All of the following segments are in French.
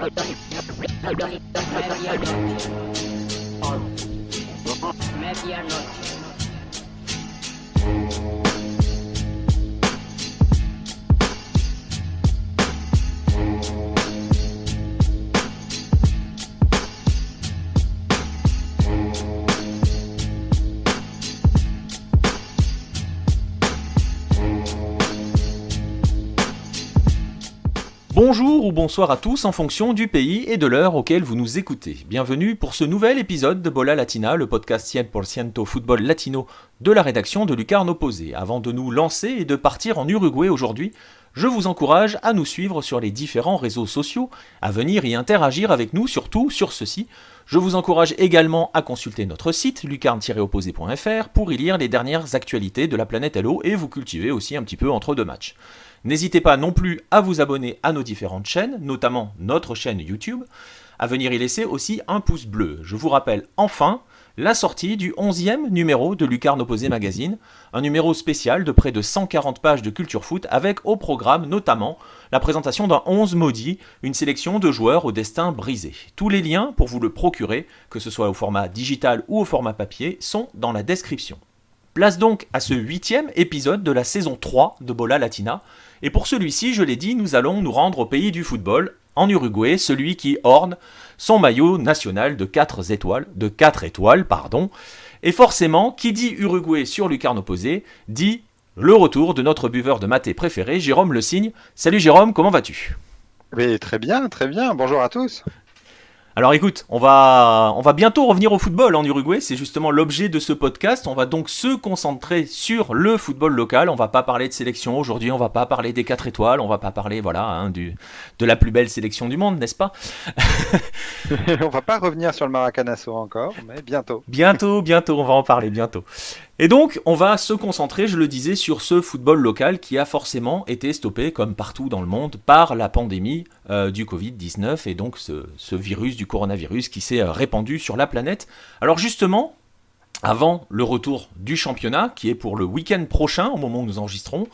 Medianoche. Bonjour ou bonsoir à tous en fonction du pays et de l'heure auquel vous nous écoutez. Bienvenue pour ce nouvel épisode de Bola Latina, le podcast 100% football latino de la rédaction de Lucarne Opposé. Avant de nous lancer et de partir en Uruguay aujourd'hui, je vous encourage à nous suivre sur les différents réseaux sociaux, à venir y interagir avec nous, surtout sur ceux-ci. Je vous encourage également à consulter notre site lucarne-opposé.fr pour y lire les dernières actualités de la planète Hello et vous cultiver aussi un petit peu entre deux matchs. N'hésitez pas non plus à vous abonner à nos différentes chaînes, notamment notre chaîne YouTube, à venir y laisser aussi un pouce bleu. Je vous rappelle enfin la sortie du 11e numéro de Lucarne Opposé Magazine, un numéro spécial de près de 140 pages de culture foot avec au programme notamment la présentation d'un 11 maudit, une sélection de joueurs au destin brisé. Tous les liens pour vous le procurer, que ce soit au format digital ou au format papier, sont dans la description. Place donc à ce 8e épisode de la saison 3 de Bola Latina. Et pour celui-ci, je l'ai dit, nous allons nous rendre au pays du football, en Uruguay, celui qui orne son maillot national de 4 étoiles, Et forcément, qui dit Uruguay sur Lucarne Opposé, dit le retour de notre buveur de maté préféré, Jérôme Le Signe. Salut Jérôme, comment vas-tu ? Mais très bien, bonjour à tous. Alors écoute, on va bientôt revenir au football en Uruguay, c'est justement l'objet de ce podcast. On va donc se concentrer sur le football local. On va pas parler de sélection aujourd'hui, on va pas parler des 4 étoiles, on va pas parler de la plus belle sélection du monde, n'est-ce pas ? On va pas revenir sur le Maracanazo encore, mais bientôt. Bientôt, on va en parler bientôt. Et donc, on va se concentrer, je le disais, sur ce football local qui a forcément été stoppé, comme partout dans le monde, par la pandémie du Covid-19 et donc ce virus du coronavirus qui s'est répandu sur la planète. Alors justement, avant le retour du championnat, qui est pour le week-end prochain, au moment où nous enregistrons,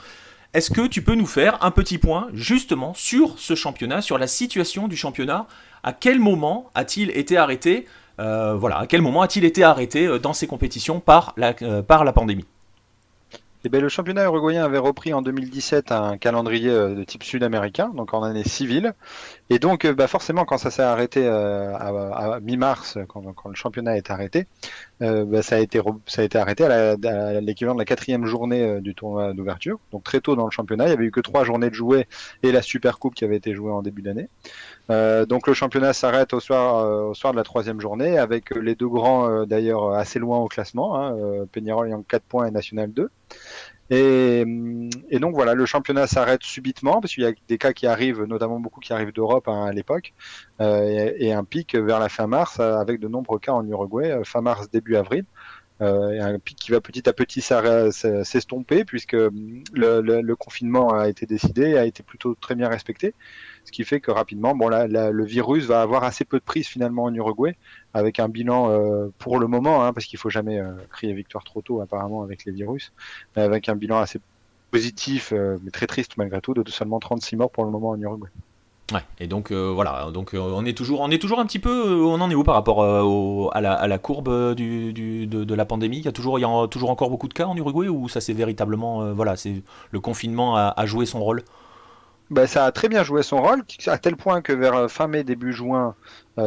est-ce que tu peux nous faire un petit point justement sur ce championnat, sur la situation du championnat ? À quel moment a-t-il été arrêté ? À quel moment a-t-il été arrêté dans ces compétitions par la pandémie ? Le championnat uruguayen avait repris en 2017 un calendrier de type sud-américain, donc en année civile. Et donc, forcément, quand ça s'est arrêté à mi-mars, quand le championnat est arrêté, ça a été arrêté à l'équivalent de la 4e journée du tournoi d'ouverture. Donc très tôt dans le championnat, il n'y avait eu que 3 journées de jouer et la Supercoupe qui avait été jouée en début d'année. Donc le championnat s'arrête au soir de la 3e journée, avec les deux grands d'ailleurs assez loin au classement, Peñarol ayant 4 points et Nacional 2. Et donc voilà, le championnat s'arrête subitement parce qu'il y a des cas qui arrivent, notamment beaucoup qui arrivent d'Europe à l'époque, et un pic vers la fin mars avec de nombreux cas en Uruguay, fin mars début avril. Et un pic qui va petit à petit s'estomper puisque le confinement a été décidé, a été plutôt très bien respecté, ce qui fait que rapidement, le virus va avoir assez peu de prise finalement en Uruguay, avec un bilan pour le moment, parce qu'il faut jamais crier victoire trop tôt apparemment avec les virus, mais avec un bilan assez positif, mais très triste malgré tout, de seulement 36 morts pour le moment en Uruguay. Ouais, et donc on est toujours un petit peu, on en est où par rapport à la courbe de la pandémie ? Il y a toujours encore beaucoup de cas en Uruguay, ou ça c'est véritablement c'est le confinement a joué son rôle ? Ça a très bien joué son rôle, à tel point que vers fin mai, début juin,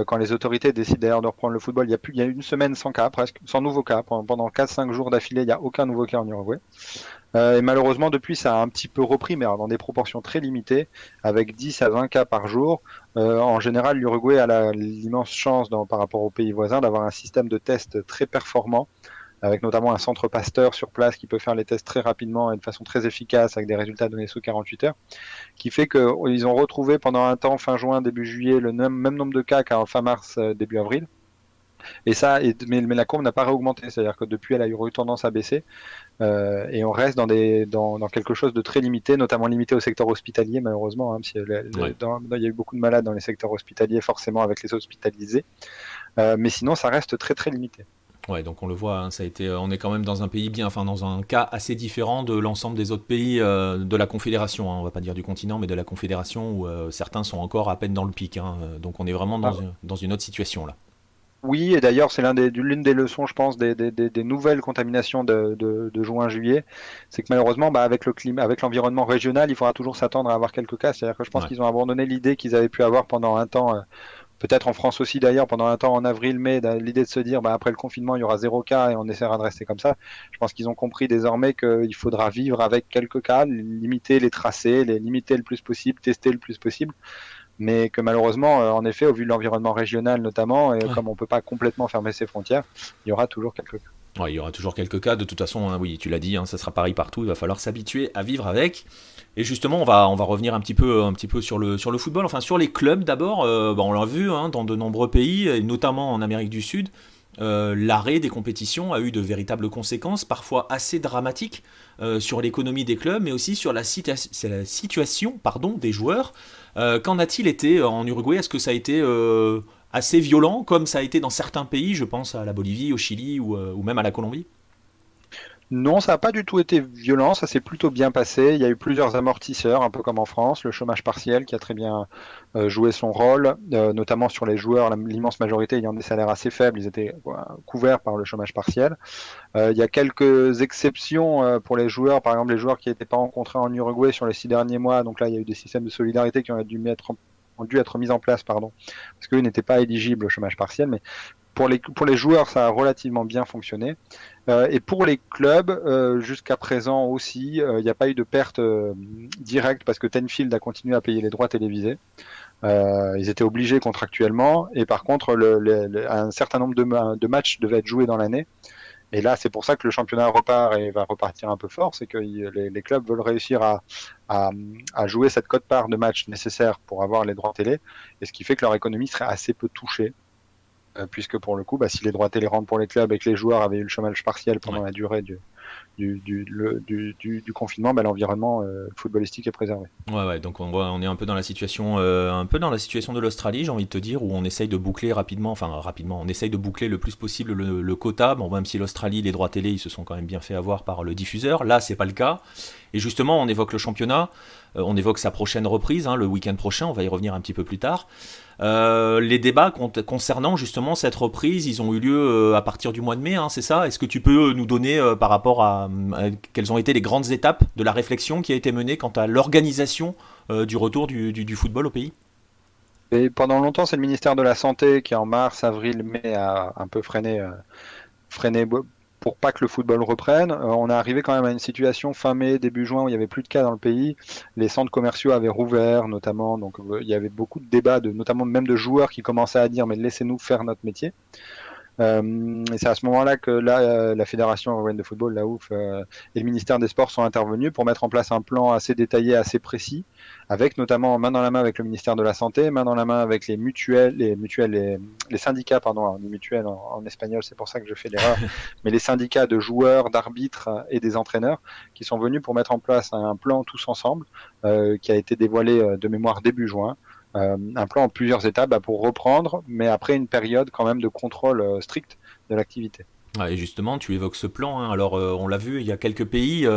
quand les autorités décident d'ailleurs de reprendre le football, il y a une semaine sans cas, presque, sans nouveaux cas. Pendant 4-5 jours d'affilée, il n'y a aucun nouveau cas en Uruguay. Et malheureusement, depuis, ça a un petit peu repris, mais dans des proportions très limitées, avec 10 à 20 cas par jour. En général, l'Uruguay a l'immense chance, par rapport aux pays voisins, d'avoir un système de tests très performant, avec notamment un centre Pasteur sur place qui peut faire les tests très rapidement et de façon très efficace, avec des résultats donnés sous 48 heures, qui fait qu'ils ont retrouvé pendant un temps, fin juin, début juillet, le même nombre de cas qu'en fin mars, début avril. Et mais la courbe n'a pas réaugmenté, c'est-à-dire que depuis, elle a eu tendance à baisser, et on reste dans quelque chose de très limité, notamment limité au secteur hospitalier, malheureusement, parce qu'il y a eu beaucoup de malades dans les secteurs hospitaliers, forcément avec les hospitalisés, mais sinon ça reste très très limité. Ouais, donc on le voit, hein, ça a été, on est quand même dans un pays bien, enfin dans un cas assez différent de l'ensemble des autres pays de la Confédération, hein, on va pas dire du continent, mais de la Confédération où certains sont encore à peine dans le pic, hein, donc on est vraiment dans une autre situation là. Oui, et d'ailleurs, c'est l'une des leçons, je pense, des nouvelles contaminations de juin-juillet. C'est que malheureusement, bah, avec le climat, avec l'environnement régional, il faudra toujours s'attendre à avoir quelques cas. C'est-à-dire que je pense Ouais, qu'ils ont abandonné l'idée qu'ils avaient pu avoir pendant un temps, peut-être en France aussi d'ailleurs, pendant un temps en avril-mai, l'idée de se dire, bah, après le confinement, il y aura 0 cas et on essaiera de rester comme ça. Je pense qu'ils ont compris désormais qu'il faudra vivre avec quelques cas, limiter les tracés, les limiter le plus possible, tester le plus possible, mais que malheureusement, en effet, au vu de l'environnement régional notamment, et ouais. comme on ne peut pas complètement fermer ses frontières, il y aura toujours quelques cas. Ouais, il y aura toujours quelques cas, de toute façon, hein, oui, tu l'as dit, hein, ça sera pareil partout, il va falloir s'habituer à vivre avec. Et justement, on va revenir un petit peu sur le football, enfin sur les clubs d'abord. Bah, on l'a vu hein, dans de nombreux pays, et notamment en Amérique du Sud, l'arrêt des compétitions a eu de véritables conséquences, parfois assez dramatiques, sur l'économie des clubs, mais aussi sur la situation pardon, des joueurs. Qu'en a-t-il été en Uruguay? Est-ce que ça a été assez violent, comme ça a été dans certains pays, je pense à la Bolivie, au Chili ou même à la Colombie? Non, ça n'a pas du tout été violent, ça s'est plutôt bien passé. Il y a eu plusieurs amortisseurs, un peu comme en France, le chômage partiel qui a très bien joué son rôle, notamment sur les joueurs, l'immense majorité ayant des salaires assez faibles, ils étaient couverts par le chômage partiel. Il y a quelques exceptions pour les joueurs, par exemple les joueurs qui n'étaient pas rencontrés en Uruguay sur les 6 derniers mois. Donc là, il y a eu des systèmes de solidarité qui ont dû être mis en place, pardon, parce qu'eux n'étaient pas éligibles au chômage partiel. Mais pour les joueurs, ça a relativement bien fonctionné. Et pour les clubs, jusqu'à présent aussi, il n'y a pas eu de perte directe parce que Tenfield a continué à payer les droits télévisés. Ils étaient obligés contractuellement, et par contre, un certain nombre de matchs devaient être joués dans l'année. Et là, c'est pour ça que le championnat repart et va repartir un peu fort, c'est que les clubs veulent réussir à, à jouer cette quote-part de match nécessaire pour avoir les droits télé, et ce qui fait que leur économie serait assez peu touchée, puisque pour le coup, bah, si les droits télé rentrent pour les clubs et que les joueurs avaient eu le chômage partiel pendant Ouais. la durée du confinement, bah, l'environnement footballistique est préservé. Ouais, ouais, donc on est un peu dans la situation de l'Australie, j'ai envie de te dire, où on essaye de boucler rapidement, enfin rapidement, on essaye de boucler le plus possible le quota. Bon, même si l'Australie, les droits télé, ils se sont quand même bien fait avoir par le diffuseur, là, c'est pas le cas. Et justement, on évoque le championnat, on évoque sa prochaine reprise, hein, le week-end prochain, on va y revenir un petit peu plus tard. Les débats concernant justement cette reprise, ils ont eu lieu à partir du mois de mai, hein, c'est ça? Est-ce que tu peux nous donner par rapport à quelles ont été les grandes étapes de la réflexion qui a été menée quant à l'organisation du retour du football au pays? Et pendant longtemps, c'est le ministère de la Santé qui, en mars, avril, mai, a un peu freiné pour pas que le football reprenne. On est arrivé quand même à une situation fin mai, début juin où il y avait plus de cas dans le pays. Les centres commerciaux avaient rouvert notamment, donc il y avait beaucoup de débats, notamment même de joueurs qui commençaient à dire mais laissez-nous faire notre métier. Et c'est à ce moment-là que la Fédération européenne de football, la OUF, et le ministère des Sports sont intervenus pour mettre en place un plan assez détaillé, assez précis, avec notamment main dans la main avec le ministère de la Santé, main dans la main avec les syndicats, pardon, alors, les mutuelles en espagnol, c'est pour ça que je fais l'erreur, mais les syndicats de joueurs, d'arbitres et des entraîneurs qui sont venus pour mettre en place un plan tous ensemble, qui a été dévoilé de mémoire début juin. Un plan en plusieurs étapes pour reprendre, mais après une période quand même de contrôle strict de l'activité. Ouais, et justement, tu évoques ce plan, hein. Alors, on l'a vu, il y a quelques pays.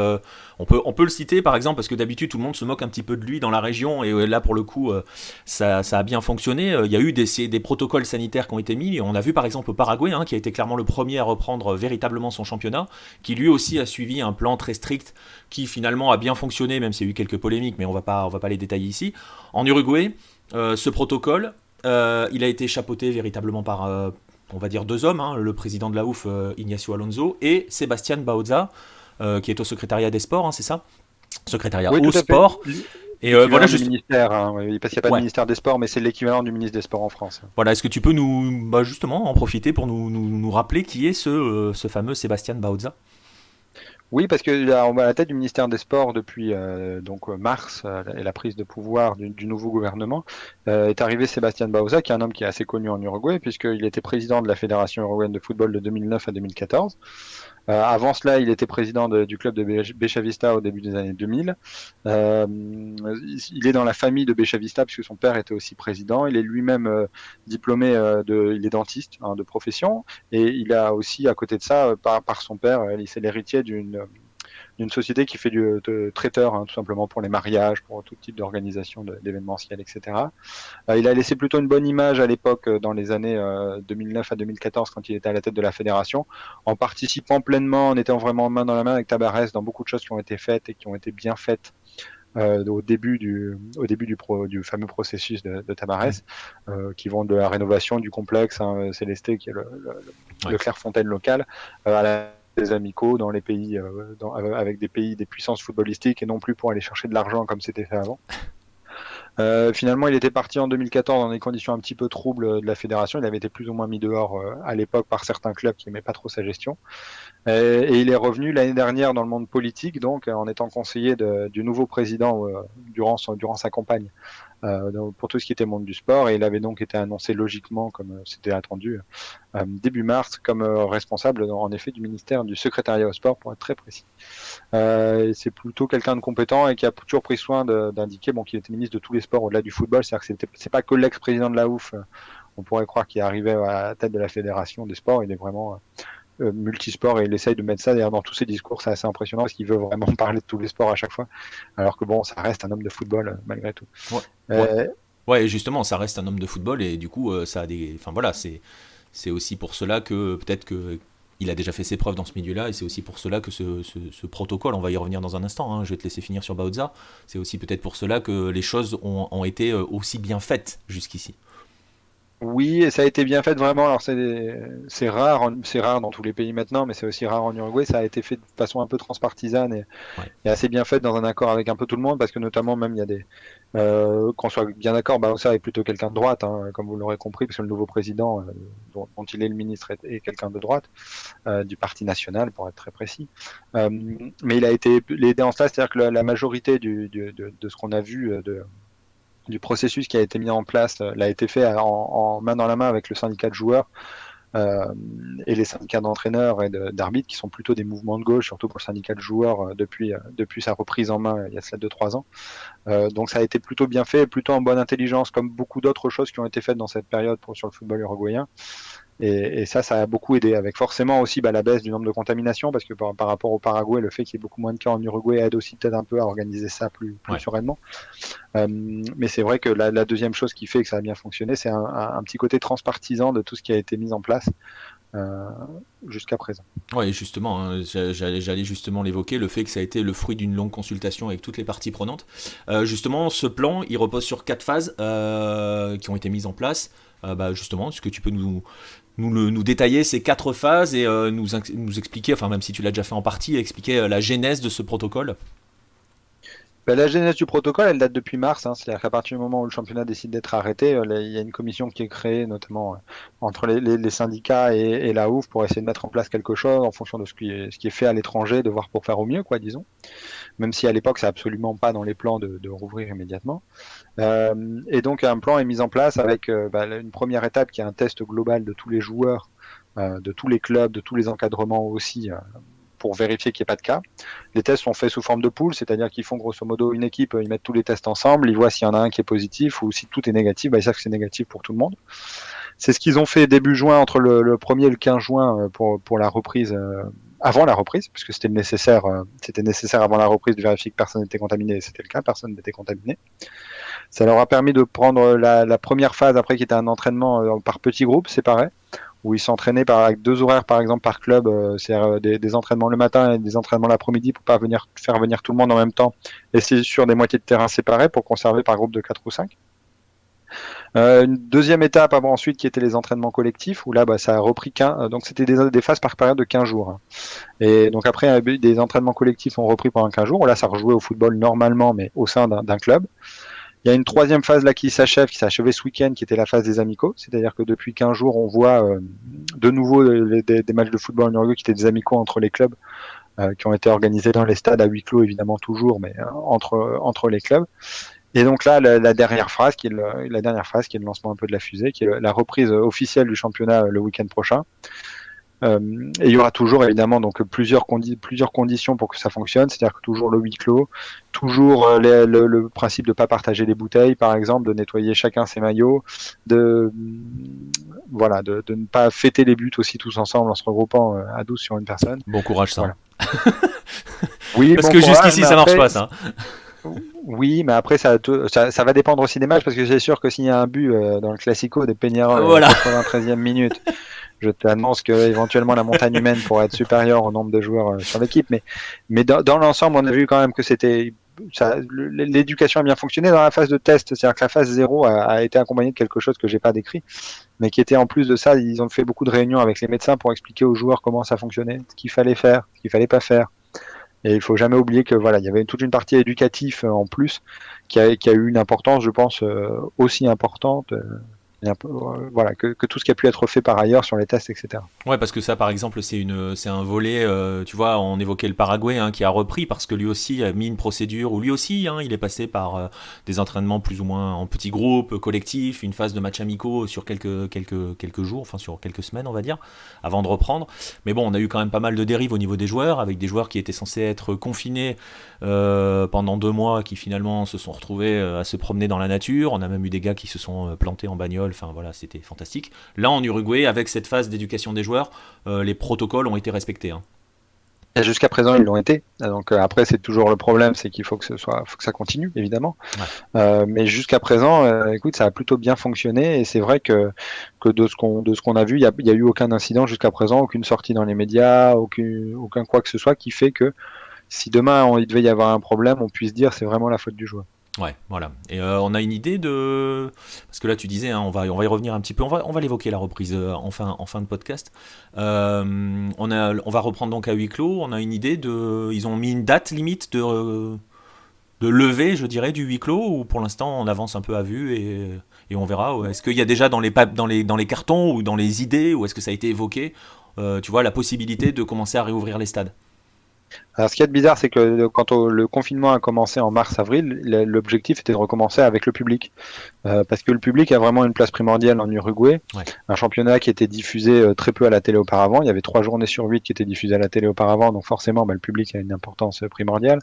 On peut le citer par exemple parce que d'habitude tout le monde se moque un petit peu de lui dans la région et là pour le coup, ça a bien fonctionné. Il y a eu des protocoles sanitaires qui ont été mis. On a vu par exemple au Paraguay, hein, qui a été clairement le premier à reprendre véritablement son championnat, qui lui aussi a suivi un plan très strict qui finalement a bien fonctionné, même s'il y a eu quelques polémiques, mais on va pas les détailler ici. En Uruguay, ce protocole, il a été chapeauté véritablement par on va dire deux hommes, hein, le président de la OUF, Ignacio Alonso, et Sébastien Bauza, qui est au secrétariat des sports, hein, c'est ça? Secrétariat Oui, au tout à fait. sport. Et voilà, L'équivalent du juste. ministère, hein, oui, parce qu'il n'y a pas de Ouais. ministère des Sports, mais c'est l'équivalent du ministre des Sports en France. Voilà, est-ce que tu peux justement en profiter pour nous rappeler qui est ce fameux Sébastien Bauza? Oui, parce que là, on est à la tête du ministère des Sports depuis mars et la prise de pouvoir du nouveau gouvernement, est arrivé Sébastien Bauza, qui est un homme qui est assez connu en Uruguay, puisqu'il était président de la Fédération uruguayenne de football de 2009 à 2014. Avant cela, il était président du club de Bechavista au début des années 2000. Il est dans la famille de Bechavista puisque son père était aussi président. Il est lui-même diplômé il est dentiste de profession, et il a aussi à côté de ça, par son père, c'est l'héritier d'une société qui fait de traiteur, tout simplement pour les mariages, pour tout type d'organisation d'événementiel, etc. Il a laissé plutôt une bonne image à l'époque, dans les années 2009 à 2014, quand il était à la tête de la fédération, en participant pleinement, en étant vraiment main dans la main avec Tabarès dans beaucoup de choses qui ont été faites et qui ont été bien faites au début du fameux processus de Tabarès, qui vont de la rénovation du complexe Célesté, qui est le Clairefontaine local, à des amicaux dans les pays, avec des puissances footballistiques, et non plus pour aller chercher de l'argent comme c'était fait avant. Finalement, il était parti en 2014 dans des conditions un petit peu troubles de la fédération. Il avait été plus ou moins mis dehors à l'époque par certains clubs qui n'aimaient pas trop sa gestion. Et il est revenu l'année dernière dans le monde politique, donc en étant conseiller du nouveau président durant sa campagne, pour tout ce qui était monde du sport. Et il avait donc été annoncé logiquement, comme c'était attendu, début mars, comme responsable en effet du ministère du secrétariat au sport, pour être très précis. C'est plutôt quelqu'un de compétent et qui a toujours pris soin d'indiquer qu'il était ministre de tous les sports au-delà du football. C'est-à-dire que c'est pas que l'ex-président de la OUF, on pourrait croire, qu'il est arrivé à la tête de la fédération des sports. Il est vraiment multisport, et il essaye de mettre ça. D'ailleurs, dans tous ses discours, c'est assez impressionnant parce qu'il veut vraiment parler de tous les sports à chaque fois, alors que ça reste un homme de football malgré tout. Ouais, justement, ça reste un homme de football, et du coup, ça a des. Enfin voilà, c'est aussi pour cela que peut-être que il a déjà fait ses preuves dans ce milieu-là, et c'est aussi pour cela que ce protocole, on va y revenir dans un instant, je vais te laisser finir sur Baoza, c'est aussi peut-être pour cela que les choses ont été aussi bien faites jusqu'ici. Oui, et ça a été bien fait vraiment. Alors c'est rare, c'est rare dans tous les pays maintenant, mais c'est aussi rare en Uruguay. Ça a été fait de façon un peu transpartisane et assez bien fait, dans un accord avec un peu tout le monde, parce que notamment même il y a qu'on soit bien d'accord, Baossa est plutôt quelqu'un de droite, comme vous l'aurez compris, parce que le nouveau président dont il est le ministre est quelqu'un de droite, du Parti national pour être très précis. Mais il a été aidé en cela, c'est-à-dire que la majorité de ce qu'on a vu du processus qui a été mis en place l'a été fait en main dans la main avec le syndicat de joueurs et les syndicats d'entraîneurs et d'arbitres, qui sont plutôt des mouvements de gauche, surtout pour le syndicat de joueurs, depuis sa reprise en main il y a cela 2-3 ans. Donc ça a été plutôt bien fait, plutôt en bonne intelligence, comme beaucoup d'autres choses qui ont été faites dans cette période sur le football uruguayen. Et ça a beaucoup aidé, avec forcément aussi la baisse du nombre de contaminations, parce que par rapport au Paraguay, le fait qu'il y ait beaucoup moins de cas en Uruguay aide aussi peut-être un peu à organiser ça plus sereinement. Mais c'est vrai que la deuxième chose qui fait que ça a bien fonctionné, c'est un petit côté transpartisan de tout ce qui a été mis en place jusqu'à présent. Oui, justement, j'allais justement l'évoquer, le fait que ça a été le fruit d'une longue consultation avec toutes les parties prenantes. Justement, ce plan, il repose sur 4 phases qui ont été mises en place. Justement, est-ce que tu peux nous détailler ces 4 phases et nous expliquer, enfin même si tu l'as déjà fait en partie, expliquer la genèse de ce protocole? La genèse du protocole, elle date depuis mars, c'est-à-dire qu'à partir du moment où le championnat décide d'être arrêté, il y a une commission qui est créée, notamment entre les syndicats et la OUF, pour essayer de mettre en place quelque chose en fonction de ce qui est fait à l'étranger, de voir pour faire au mieux, disons. Même si à l'époque, c'est absolument pas dans les plans de rouvrir immédiatement. Et donc, un plan est mis en place avec une première étape qui est un test global de tous les joueurs, de tous les clubs, de tous les encadrements aussi, pour vérifier qu'il n'y ait pas de cas. Les tests sont faits sous forme de pool, c'est-à-dire qu'ils font grosso modo une équipe, ils mettent tous les tests ensemble, ils voient s'il y en a un qui est positif, ou si tout est négatif, ils savent que c'est négatif pour tout le monde. C'est ce qu'ils ont fait début juin, entre le 1er et le 15 juin, pour la reprise, avant la reprise, puisque c'était nécessaire avant la reprise de vérifier que personne n'était contaminé, et c'était le cas, personne n'était contaminé. Ça leur a permis de prendre la première phase, après, qui était un entraînement par petits groupes séparés, où ils s'entraînaient avec 2 horaires par exemple par club, c'est-à-dire des entraînements le matin et des entraînements l'après-midi, pour pas faire venir tout le monde en même temps, et c'est sur des moitiés de terrain séparées pour conserver par groupe de 4 ou 5. Une deuxième étape ensuite, qui était les entraînements collectifs, où là ça a repris donc c'était des phases par période de 15 jours. Et donc après, des entraînements collectifs ont repris pendant 15 jours, où là ça rejouait au football normalement, mais au sein d'un club. Il y a une troisième phase là qui s'est achevée ce week-end, qui était la phase des amicaux, c'est-à-dire que depuis 15 jours, on voit de nouveau des matchs de football en Uruguay qui étaient des amicaux entre les clubs, qui ont été organisés dans les stades à huis clos évidemment toujours, mais entre les clubs. Et donc là, la dernière phase qui est le lancement un peu de la fusée, qui est la reprise officielle du championnat le week-end prochain, Et il y aura toujours évidemment donc plusieurs conditions pour que ça fonctionne, c'est-à-dire que toujours le huis clos, toujours le principe de ne pas partager les bouteilles, par exemple, de nettoyer chacun ses maillots, de ne pas fêter les buts aussi tous ensemble en se regroupant à 12 sur une personne. Bon courage, ça. Voilà. Oui, parce bon que courage, jusqu'ici, ça marche pas, ça. Oui, mais après, ça va dépendre aussi des matchs, parce que c'est sûr que s'il y a un but dans le Classico des Peñarol à Voilà. la 93e minute, je t'annonce que éventuellement la montagne humaine pourrait être supérieure au nombre de joueurs sur l'équipe, mais dans l'ensemble, on a vu quand même que l'éducation a bien fonctionné dans la phase de test, c'est-à-dire que la phase 0 a été accompagnée de quelque chose que j'ai pas décrit, mais qui était en plus de ça, ils ont fait beaucoup de réunions avec les médecins pour expliquer aux joueurs comment ça fonctionnait, ce qu'il fallait faire, ce qu'il fallait pas faire. Et il faut jamais oublier que voilà, il y avait toute une partie éducative en plus qui a eu une importance, je pense, aussi importante. Voilà, que tout ce qui a pu être fait par ailleurs sur les tests, etc. Ouais, parce que ça, par exemple, c'est un volet, tu vois, on évoquait le Paraguay qui a repris parce que lui aussi a mis une procédure où lui aussi, il est passé par des entraînements plus ou moins en petits groupes, collectifs, une phase de matchs amicaux sur quelques jours, enfin sur quelques semaines, on va dire, avant de reprendre. Mais bon, on a eu quand même pas mal de dérives au niveau des joueurs, avec des joueurs qui étaient censés être confinés pendant 2 mois, qui finalement se sont retrouvés à se promener dans la nature. On a même eu des gars qui se sont plantés en bagnole, enfin voilà, c'était fantastique. Là, en Uruguay, avec cette phase d'éducation des joueurs, les protocoles ont été respectés. Et jusqu'à présent, ils l'ont été. Donc après, c'est toujours le problème, c'est qu'il faut que ça continue, évidemment. Ouais. Mais jusqu'à présent, écoute, ça a plutôt bien fonctionné. Et c'est vrai que de ce qu'on a vu, il y a eu aucun incident jusqu'à présent, aucune sortie dans les médias, aucun quoi que ce soit qui fait que si demain il devait y avoir un problème, on puisse dire c'est vraiment la faute du joueur. Ouais, voilà. Et on a une idée de... Parce que là, tu disais, on va y revenir un petit peu. On va l'évoquer, la reprise, en fin de podcast. On va reprendre donc à huis clos. On a une idée de... Ils ont mis une date limite de levée, je dirais, du huis clos, ou pour l'instant, on avance un peu à vue et on verra. Est-ce qu'il y a déjà dans les cartons ou dans les idées, ou est-ce que ça a été évoqué, tu vois, la possibilité de commencer à réouvrir les stades ? Alors, ce qui est bizarre, c'est que quand le confinement a commencé en mars-avril, l'objectif était de recommencer avec le public. Parce que le public a vraiment une place primordiale en Uruguay. Ouais. Un championnat qui était diffusé très peu à la télé auparavant. Il y avait 3 journées sur 8 qui étaient diffusées à la télé auparavant, donc forcément, le public a une importance primordiale.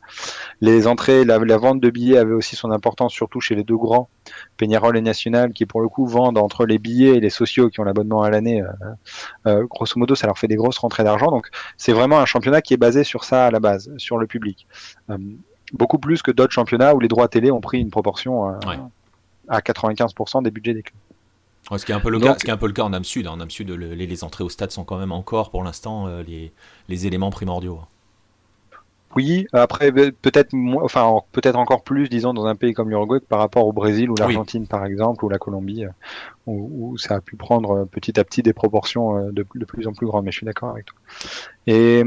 Les entrées, la vente de billets avait aussi son importance, surtout chez les 2 grands, Peñarol et Nacional, qui pour le coup vendent entre les billets et les sociaux qui ont l'abonnement à l'année. Grosso modo, ça leur fait des grosses rentrées d'argent. Donc, c'est vraiment un championnat qui est basé sur ça à la base, sur le public. Beaucoup plus que d'autres championnats où les droits télé ont pris une proportion à 95% des budgets des clubs. Ouais, ce qui est un peu le cas en Am-Sud. En Am-Sud, les entrées au stade sont quand même encore, pour l'instant, les éléments primordiaux. Oui, après peut-être encore plus, disons, dans un pays comme l'Uruguay que par rapport au Brésil ou l'Argentine, par exemple, ou la Colombie, où ça a pu prendre petit à petit des proportions de plus en plus grandes. Mais je suis d'accord avec toi. Et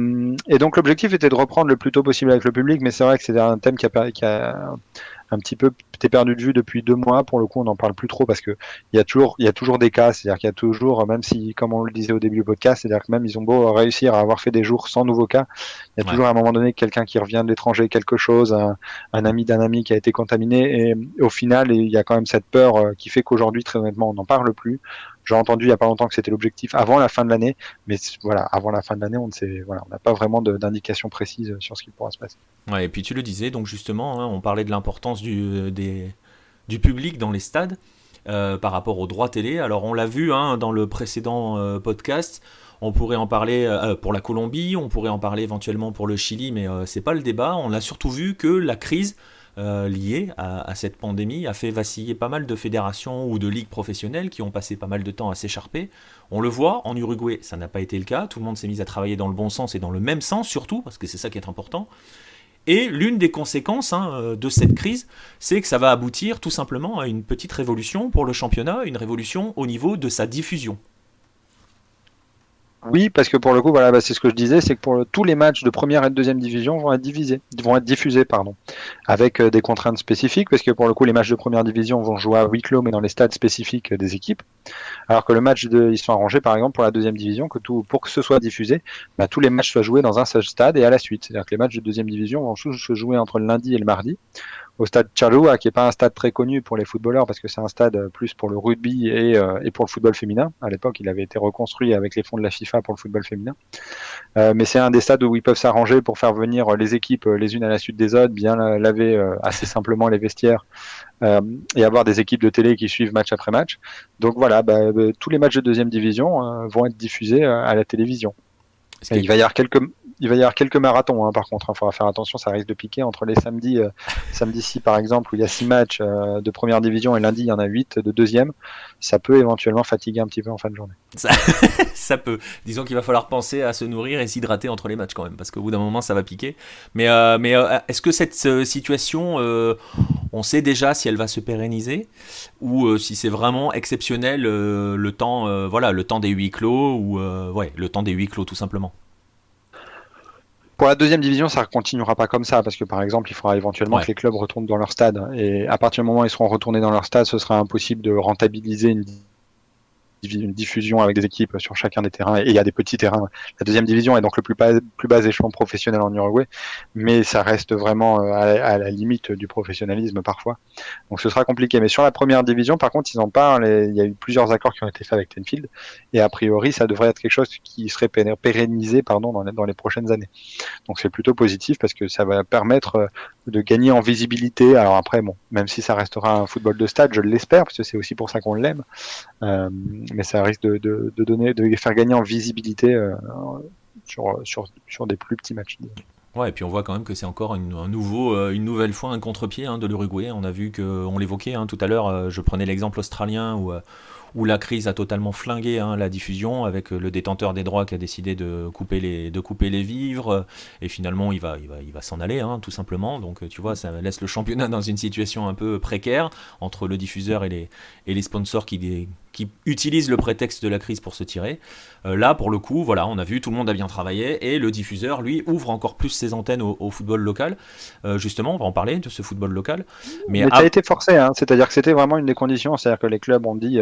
donc l'objectif était de reprendre le plus tôt possible avec le public, mais c'est vrai que c'est un thème qui a un petit peu été perdu de vue depuis 2 mois. Pour le coup, on n'en parle plus trop parce que il y a toujours des cas, c'est-à-dire qu'il y a toujours, même si, comme on le disait au début du podcast, c'est-à-dire que même ils ont beau réussir à avoir fait des jours sans nouveaux cas, il y a toujours à un moment donné quelqu'un qui revient de l'étranger, quelque chose, un ami d'un ami qui a été contaminé, et au final, il y a quand même cette peur qui fait qu'aujourd'hui, très honnêtement, on n'en parle plus. J'ai entendu il n'y a pas longtemps que c'était l'objectif avant la fin de l'année, mais voilà, avant la fin de l'année, on n'a pas vraiment d'indication précise sur ce qui pourra se passer. Ouais, et puis tu le disais, donc justement, on parlait de l'importance du public dans les stades par rapport aux droits télé. Alors on l'a vu dans le précédent podcast, on pourrait en parler pour la Colombie, on pourrait en parler éventuellement pour le Chili, mais c'est pas le débat. On a surtout vu que la crise liée à cette pandémie a fait vaciller pas mal de fédérations ou de ligues professionnelles qui ont passé pas mal de temps à s'écharper. On le voit, en Uruguay, ça n'a pas été le cas. Tout le monde s'est mis à travailler dans le bon sens et dans le même sens surtout, parce que c'est ça qui est important. Et l'une des conséquences de cette crise, c'est que ça va aboutir tout simplement à une petite révolution pour le championnat, une révolution au niveau de sa diffusion. Oui, parce que pour le coup, voilà, c'est ce que je disais, c'est que tous les matchs de première et de deuxième division vont être diffusés, avec des contraintes spécifiques, parce que pour le coup, les matchs de première division vont jouer à huis clos, mais dans les stades spécifiques des équipes, alors que ils sont arrangés, par exemple, pour la deuxième division, pour que ce soit diffusé, tous les matchs soient joués dans un seul stade et à la suite. C'est-à-dire que les matchs de deuxième division vont se jouer entre le lundi et le mardi, au stade Charrua, qui est pas un stade très connu pour les footballeurs parce que c'est un stade plus pour le rugby et pour le football féminin. À l'époque, il avait été reconstruit avec les fonds de la FIFA pour le football féminin. Mais c'est un des stades où ils peuvent s'arranger pour faire venir les équipes les unes à la suite des autres, bien laver assez simplement les vestiaires et avoir des équipes de télé qui suivent match après match. Donc voilà, tous les matchs de deuxième division vont être diffusés à la télévision. Et il va y avoir quelques marathons, hein, par contre. Il faudra faire attention, ça risque de piquer entre les samedis. Samedi-ci, par exemple, où il y a 6 matchs de première division et lundi, il y en a 8 de deuxième. Ça peut éventuellement fatiguer un petit peu en fin de journée. Ça peut. Disons qu'il va falloir penser à se nourrir et s'hydrater entre les matchs quand même, parce qu'au bout d'un moment, ça va piquer. Mais est-ce que cette situation, on sait déjà si elle va se pérenniser ou si c'est vraiment exceptionnel le temps des huis clos ou le temps des huis clos tout simplement. Pour la deuxième division, ça ne continuera pas comme ça, parce que par exemple, il faudra éventuellement que les clubs retournent dans leur stade. Et à partir du moment où ils seront retournés dans leur stade, ce sera impossible de rentabiliser une diffusion avec des équipes sur chacun des terrains, et il y a des petits terrains. La deuxième division est donc le plus bas échelon professionnel en Uruguay, mais ça reste vraiment à la limite du professionnalisme parfois. Donc ce sera compliqué. Mais sur la première division, par contre, ils en parlent, et il y a eu plusieurs accords qui ont été faits avec Tenfield, et a priori, ça devrait être quelque chose qui serait pérennisé dans les prochaines années. Donc c'est plutôt positif parce que ça va permettre de gagner en visibilité. Alors après, bon, même si ça restera un football de stade, je l'espère, parce que c'est aussi pour ça qu'on l'aime, mais ça risque de faire gagner en visibilité sur des plus petits matchs. Ouais, et puis on voit quand même que c'est encore une nouvelle fois un contre-pied de l'Uruguay. On a vu on l'évoquait tout à l'heure, je prenais l'exemple australien où la crise a totalement flingué la diffusion avec le détenteur des droits qui a décidé de couper les vivres et finalement il va s'en aller tout simplement. Donc tu vois, ça laisse le championnat dans une situation un peu précaire entre le diffuseur et les sponsors qui utilisent le prétexte de la crise pour se tirer. Là, pour le coup, voilà, on a vu, tout le monde a bien travaillé et le diffuseur, lui, ouvre encore plus ses antennes au football local. Justement, on va en parler de ce football local. Mais ça a été forcé, c'est-à-dire que c'était vraiment une des conditions, c'est-à-dire que les clubs ont dit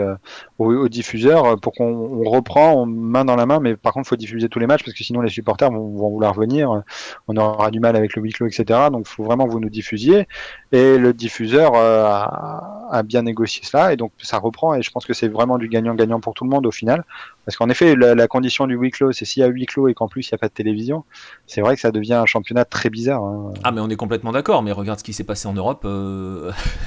aux diffuseurs pour qu'on reprend main dans la main, mais par contre, il faut diffuser tous les matchs parce que sinon les supporters vont vouloir venir, on aura du mal avec le huis clos, etc. Donc, il faut vraiment que vous nous diffusiez. Et le diffuseur a bien négocié cela et donc ça reprend et je pense que c'est vraiment du gagnant-gagnant pour tout le monde au final. Parce qu'en effet, la condition du huis clos, c'est s'il y a huis clos et qu'en plus il n'y a pas de télévision, c'est vrai que ça devient un championnat très bizarre. Ah, mais on est complètement d'accord, mais regarde ce qui s'est passé en Europe,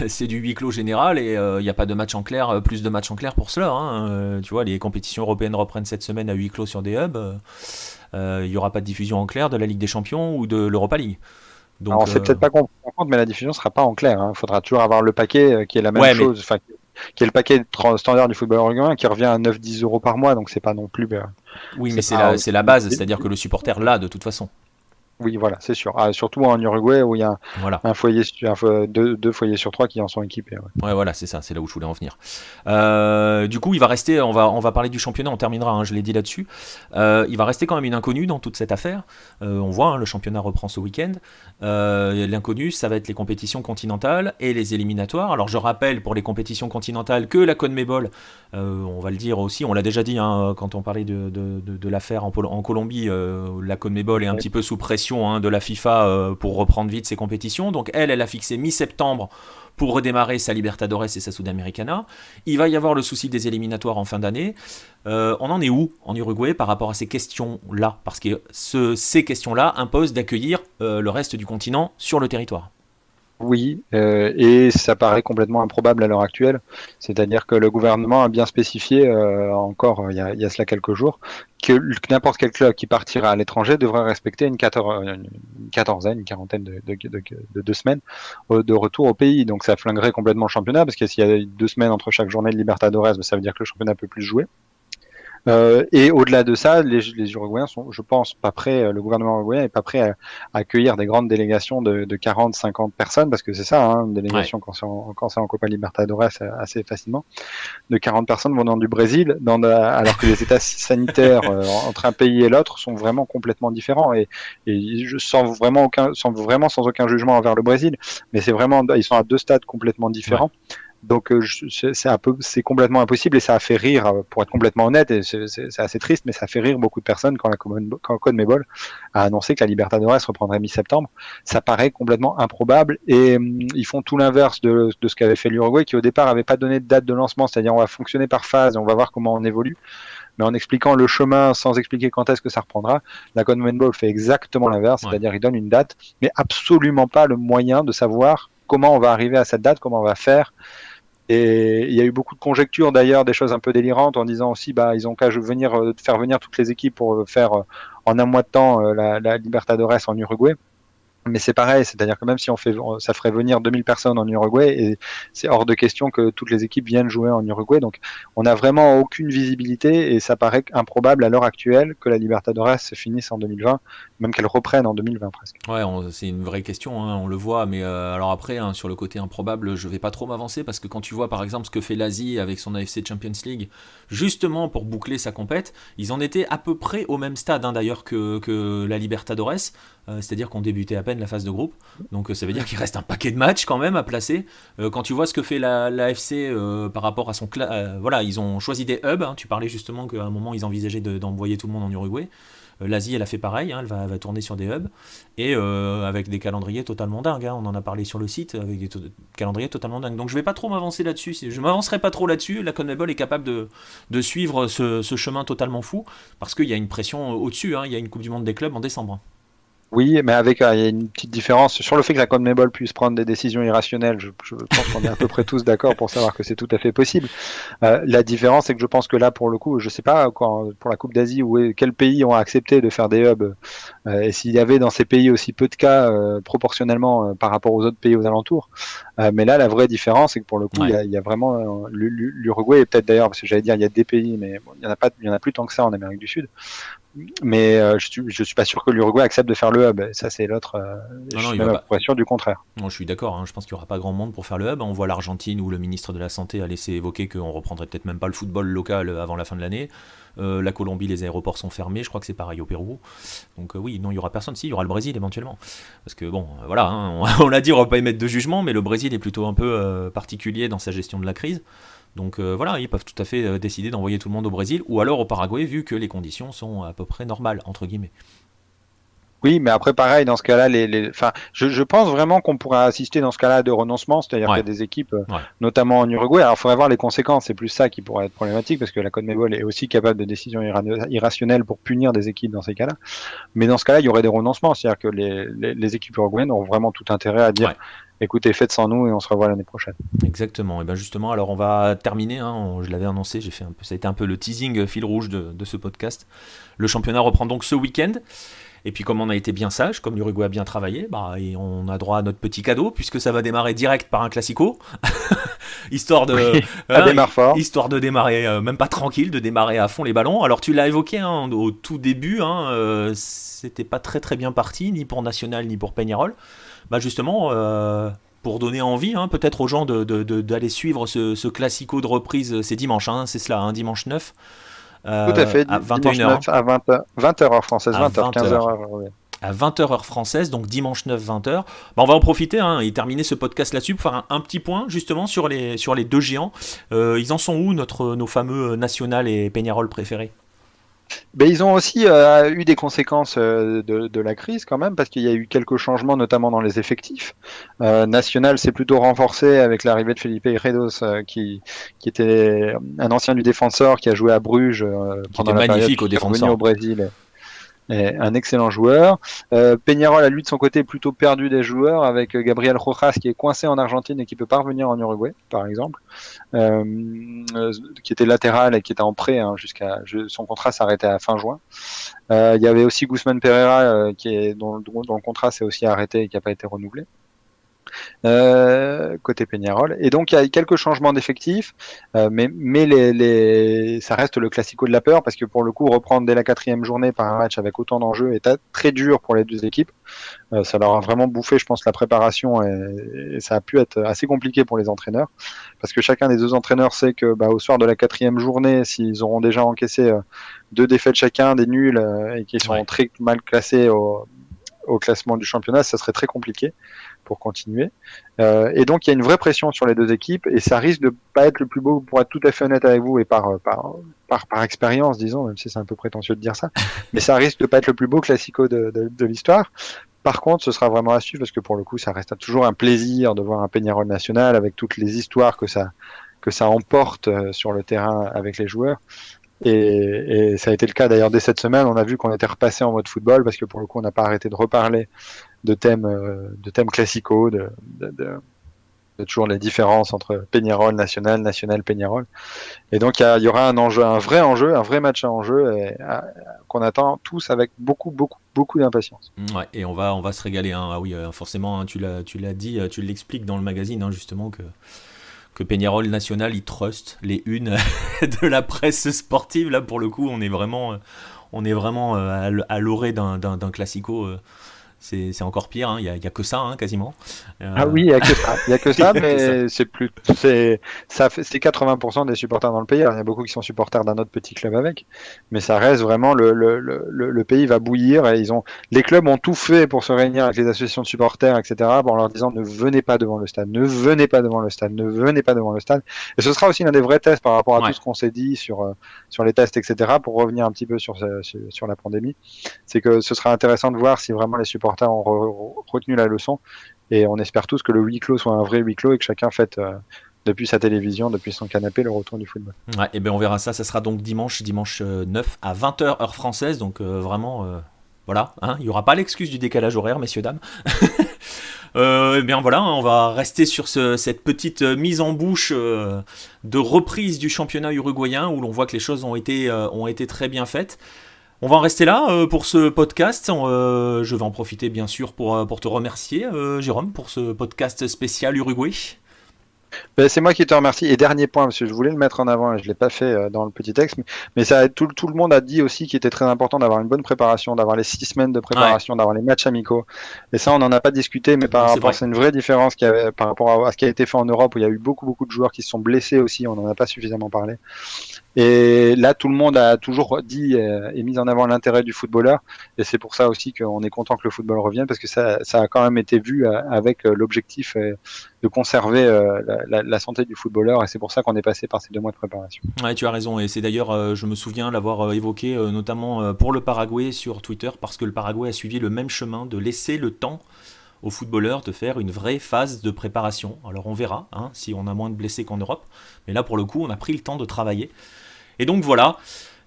c'est du huis clos général et il n'y a pas de match en clair, plus de matchs en clair pour cela. Tu vois, les compétitions européennes reprennent cette semaine à huis clos sur des hubs, il n'y aura pas de diffusion en clair de la Ligue des Champions ou de l'Europa League. Donc, alors, on s'est peut-être pas compris, mais la diffusion ne sera pas en clair. Il faudra toujours avoir le paquet qui est la même chose. Qui est le paquet standard du football uruguayen qui revient à 9-10 euros par mois, donc c'est pas non plus. Oui, mais c'est la base, c'est-à-dire que le supporter l'a de toute façon. Oui, voilà, c'est sûr. Surtout en Uruguay où il y a un foyer, deux foyers sur 3 qui en sont équipés. Ouais, voilà, c'est ça, c'est là où je voulais en venir. Du coup, il va rester, on va parler du championnat, on terminera, je l'ai dit là-dessus. Il va rester quand même une inconnue dans toute cette affaire. On voit, le championnat reprend ce week-end. L'inconnu, ça va être les compétitions continentales et les éliminatoires. Alors, je rappelle pour les compétitions continentales que la CONMEBOL, on va le dire aussi, on l'a déjà dit quand on parlait de l'affaire en Colombie, la CONMEBOL est un petit peu sous pression de la FIFA pour reprendre vite ses compétitions. Donc elle a fixé mi-septembre pour redémarrer sa Libertadores et sa Sudamericana. Il va y avoir le souci des éliminatoires en fin d'année. On en est où en Uruguay par rapport à ces questions-là? Parce que ces questions-là imposent d'accueillir le reste du continent sur le territoire. Oui, et ça paraît complètement improbable à l'heure actuelle. C'est-à-dire que le gouvernement a bien spécifié, encore il y a cela quelques jours, que n'importe quel club qui partira à l'étranger devrait respecter une quarantaine de 2 semaines de retour au pays. Donc ça flinguerait complètement le championnat, parce que s'il y a 2 semaines entre chaque journée de Libertadores, ça veut dire que le championnat peut plus jouer. Et au-delà de ça, les Uruguayens sont, je pense, pas prêts. Le gouvernement uruguayen est pas prêt à accueillir des grandes délégations de 40, 50 personnes, parce que c'est ça, une délégation quand c'est en Copa Libertadores assez facilement, de 40 personnes venant du Brésil, alors que les états sanitaires entre un pays et l'autre sont vraiment complètement différents. Et je sens vraiment sans aucun jugement envers le Brésil, mais c'est vraiment, ils sont à 2 stades complètement différents. Donc c'est complètement impossible et ça a fait rire, pour être complètement honnête, et c'est assez triste, mais ça a fait rire beaucoup de personnes quand CONMEBOL a annoncé que la Libertadores reprendrait mi-septembre. Ça paraît complètement improbable et ils font tout l'inverse de ce qu'avait fait l'Uruguay, qui au départ avait pas donné de date de lancement, c'est-à-dire on va fonctionner par phase, on va voir comment on évolue, mais en expliquant le chemin sans expliquer quand est-ce que ça reprendra. La CONMEBOL fait exactement l'inverse, c'est-à-dire il donne une date, mais absolument pas le moyen de savoir comment on va arriver à cette date, comment on va faire. Et il y a eu beaucoup de conjectures d'ailleurs, des choses un peu délirantes en disant aussi ils ont qu'à faire venir toutes les équipes pour faire en un mois de temps la Libertadores en Uruguay. Mais c'est pareil, c'est-à-dire que même si ça ferait venir 2000 personnes en Uruguay, et c'est hors de question que toutes les équipes viennent jouer en Uruguay. Donc, on n'a vraiment aucune visibilité et ça paraît improbable à l'heure actuelle que la Libertadores se finisse en 2020, même qu'elle reprenne en 2020 presque. Ouais, c'est une vraie question, hein, on le voit, mais alors après, hein, sur le côté improbable, je vais pas trop m'avancer parce que quand tu vois par exemple ce que fait l'Asie avec son AFC Champions League, justement pour boucler sa compète, ils en étaient à peu près au même stade hein, d'ailleurs que la Libertadores, c'est-à-dire qu'on débutait à peine la phase de groupe, donc ça veut dire qu'il reste un paquet de matchs quand même à placer. Quand tu vois ce que fait l'AFC par rapport à son voilà, ils ont choisi des hubs, hein, tu parlais justement qu'à un moment ils envisageaient d'envoyer tout le monde en Uruguay. L'Asie, elle a fait pareil, hein, elle va tourner sur des hubs, et avec des calendriers totalement dingues, hein, on en a parlé sur le site, avec des calendriers totalement dingues. Donc je vais pas trop m'avancer là-dessus, je m'avancerai pas trop là-dessus, la CONMEBOL est capable de suivre ce chemin totalement fou, parce qu'il y a une pression au-dessus, hein, il y a une Coupe du Monde des clubs en décembre. Oui, mais il y a une petite différence sur le fait que la CONMEBOL puisse prendre des décisions irrationnelles. Je pense qu'on est à peu près tous d'accord pour savoir que c'est tout à fait possible. La différence, c'est que je pense que là, pour le coup, je sais pas pour la Coupe d'Asie, quels pays ont accepté de faire des hubs, et s'il y avait dans ces pays aussi peu de cas proportionnellement par rapport aux autres pays aux alentours. Mais là, la vraie différence, c'est que pour le coup, Ouais. il y a vraiment l'Uruguay, et peut-être d'ailleurs, parce que j'allais dire, il y a des pays, mais bon, il y en a plus tant que ça en Amérique du Sud. Mais je suis pas sûr que l'Uruguay accepte de faire le hub. Ça, c'est l'autre. Je Non, suis il même va à peu pas. près sûr du contraire. Non, je suis d'accord, hein, je pense qu'il n'y aura pas grand monde pour faire le hub. On voit l'Argentine où le ministre de la Santé a laissé évoquer qu'on reprendrait peut-être même pas le football local avant la fin de l'année. La Colombie, les aéroports sont fermés, je crois que c'est pareil au Pérou. Donc oui, non, il y aura personne. Si, il y aura le Brésil éventuellement. Parce que bon, voilà, hein, on l'a dit, on va pas émettre de jugement, mais le Brésil est plutôt un peu particulier dans sa gestion de la crise. Donc voilà, ils peuvent tout à fait décider d'envoyer tout le monde au Brésil ou alors au Paraguay, vu que les conditions sont à peu près normales, entre guillemets. Oui, mais après, pareil, dans ce cas-là, enfin, je pense vraiment qu'on pourrait assister dans ce cas-là à de renoncements, c'est-à-dire qu'il y Ouais, a des équipes, ouais. notamment en Uruguay. Alors, il faudrait voir les conséquences. C'est plus ça qui pourrait être problématique, parce que la CONMEBOL est aussi capable de décisions irrationnelles pour punir des équipes dans ces cas-là. Mais dans ce cas-là, il y aurait des renoncements, c'est-à-dire que les équipes uruguayennes ont vraiment tout intérêt à dire, Ouais. écoutez, faites sans nous et on se revoit l'année prochaine. Exactement. Et bien justement, alors on va terminer. Hein, je l'avais annoncé, ça a été un peu le teasing fil rouge de ce podcast. Le championnat reprend donc ce week-end. Et puis comme on a été bien sage, comme l'Uruguay a bien travaillé, et on a droit à notre petit cadeau puisque ça va démarrer direct par un classico, histoire de démarre fort. histoire de démarrer même pas tranquille, de démarrer à fond les ballons. Alors tu l'as évoqué hein, au tout début, hein, c'était pas très très bien parti ni pour National ni pour Peñarol. Justement. Pour donner envie hein, peut-être aux gens d'aller suivre ce classico de reprise, c'est dimanche, hein, c'est cela, hein, dimanche 9 Tout à fait, à dimanche 21h. 9 à 20h heure française, À 20h, 15h 20h. heure. Ouais. À 20h heure française, donc dimanche 9, 20h. On va en profiter hein, et terminer ce podcast là-dessus pour faire un petit point justement sur les deux géants. Ils en sont où nos fameux National et Peñarol préférés? Ben, ils ont aussi eu des conséquences de la crise quand même, parce qu'il y a eu quelques changements, notamment dans les effectifs. National s'est plutôt renforcé avec l'arrivée de Felipe Redos, qui était un ancien du Défenseur, qui a joué à Bruges Qui pendant était la période, magnifique au qui est revenu Défenseur. au Brésil. Et un excellent joueur. Peñarol a lui de son côté plutôt perdu des joueurs, avec Gabriel Rojas qui est coincé en Argentine et qui peut pas revenir en Uruguay, par exemple. Qui était latéral et qui était en prêt hein, son contrat s'arrêtait à fin juin. Il y avait aussi Guzman Pereira dont le contrat s'est aussi arrêté et qui n'a pas été renouvelé. Côté Peñarol. Et donc il y a quelques changements d'effectifs, mais ça reste le classico de la peur, parce que pour le coup, reprendre dès la 4e journée par un match avec autant d'enjeux est très dur pour les deux équipes. Ça leur a vraiment bouffé, je pense, la préparation, et ça a pu être assez compliqué pour les entraîneurs, parce que chacun des deux entraîneurs sait que au soir de la 4e journée, s'ils auront déjà encaissé 2 défaites chacun, des nuls, et qu'ils sont très mal classés au classement du championnat, ça serait très compliqué pour continuer. Et donc il y a une vraie pression sur les deux équipes et ça risque de pas être le plus beau, pour être tout à fait honnête avec vous et par expérience, disons, même si c'est un peu prétentieux de dire ça, mais ça risque de pas être le plus beau classico de l'histoire. Par contre, ce sera vraiment à suivre parce que pour le coup, ça reste toujours un plaisir de voir un Peñarol national avec toutes les histoires que ça emporte sur le terrain avec les joueurs. Et ça a été le cas d'ailleurs dès cette semaine. On a vu qu'on était repassé en mode football parce que pour le coup, on n'a pas arrêté de reparler de thèmes classicaux, de toujours les différences entre Peñarol national Peñarol. Et donc il y aura un vrai match à enjeu qu'on attend tous avec beaucoup d'impatience. Ouais, et on va se régaler. Hein. Ah oui, forcément, hein, tu l'as dit, tu l'expliques dans le magazine hein, justement que Peñarol national, il trust les unes de la presse sportive. Là, pour le coup, on est vraiment à l'orée d'un classico. C'est encore pire, hein. Il y a que ça, hein, quasiment. Ah oui, il y a que ça, mais c'est 80% des supporters dans le pays. Alors, il y a beaucoup qui sont supporters d'un autre petit club avec, mais ça reste vraiment le pays va bouillir et les clubs ont tout fait pour se réunir avec les associations de supporters, etc. En leur disant ne venez pas devant le stade, ne venez pas devant le stade, ne venez pas devant le stade. Et ce sera aussi l'un des vrais tests par rapport à tout ce qu'on s'est dit sur les tests, etc. Pour revenir un petit peu sur la pandémie, c'est que ce sera intéressant de voir si vraiment les supporters ont retenu la leçon et on espère tous que le huis clos soit un vrai huis clos et que chacun fête depuis sa télévision, depuis son canapé, le retour du football. Ouais, et ben on verra ça sera donc dimanche 9 à 20h heure française, donc vraiment voilà, hein, il n'y aura pas l'excuse du décalage horaire, messieurs, dames. Et bien voilà, on va rester sur cette petite mise en bouche de reprise du championnat uruguayen où l'on voit que les choses ont été très bien faites. On va en rester là pour ce podcast. Je vais en profiter bien sûr pour te remercier, Jérôme, pour ce podcast spécial Uruguay. Ben, c'est moi qui te remercie. Et dernier point, parce que je voulais le mettre en avant et je ne l'ai pas fait dans le petit texte, mais ça, tout le monde a dit aussi qu'il était très important d'avoir une bonne préparation, d'avoir les 6 semaines de préparation, d'avoir les matchs amicaux. Et ça, on n'en a pas discuté, mais c'est une vraie différence par rapport à ce qui a été fait en Europe, où il y a eu beaucoup de joueurs qui se sont blessés aussi, on n'en a pas suffisamment parlé. Et là, tout le monde a toujours dit et mis en avant l'intérêt du footballeur. Et c'est pour ça aussi qu'on est content que le football revienne, parce que ça a quand même été vu avec l'objectif de conserver la santé du footballeur. Et c'est pour ça qu'on est passé par ces 2 mois de préparation. Ouais, tu as raison. Et c'est d'ailleurs, je me souviens l'avoir évoqué, notamment pour le Paraguay sur Twitter, parce que le Paraguay a suivi le même chemin de laisser le temps aux footballeurs de faire une vraie phase de préparation. Alors on verra hein, si on a moins de blessés qu'en Europe. Mais là, pour le coup, on a pris le temps de travailler. Et donc voilà,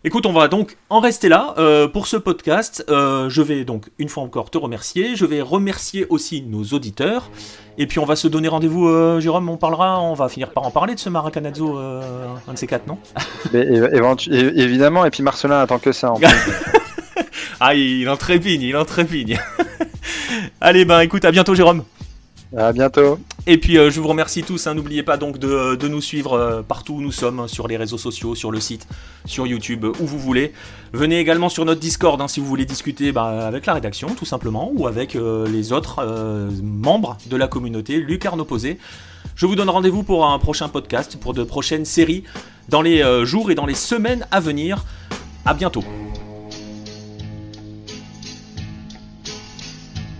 écoute, on va donc en rester là pour ce podcast. Je vais donc une fois encore te remercier. Je vais remercier aussi nos auditeurs. Et puis on va se donner rendez-vous, Jérôme, on va finir par en parler de ce Maracanazo, un de ces 4, non? Évidemment, et puis Marcelin attend que ça en plus. Ah, il en trépigne. Allez, ben écoute, à bientôt Jérôme. À bientôt. Et puis je vous remercie tous, hein. N'oubliez pas donc de nous suivre partout où nous sommes, sur les réseaux sociaux, sur le site, sur YouTube, où vous voulez. Venez également sur notre Discord hein, si vous voulez discuter avec la rédaction tout simplement, ou avec les autres membres de la communauté Lucarne Opposée. Je vous donne rendez-vous pour un prochain podcast, pour de prochaines séries dans les jours et dans les semaines à venir. À bientôt.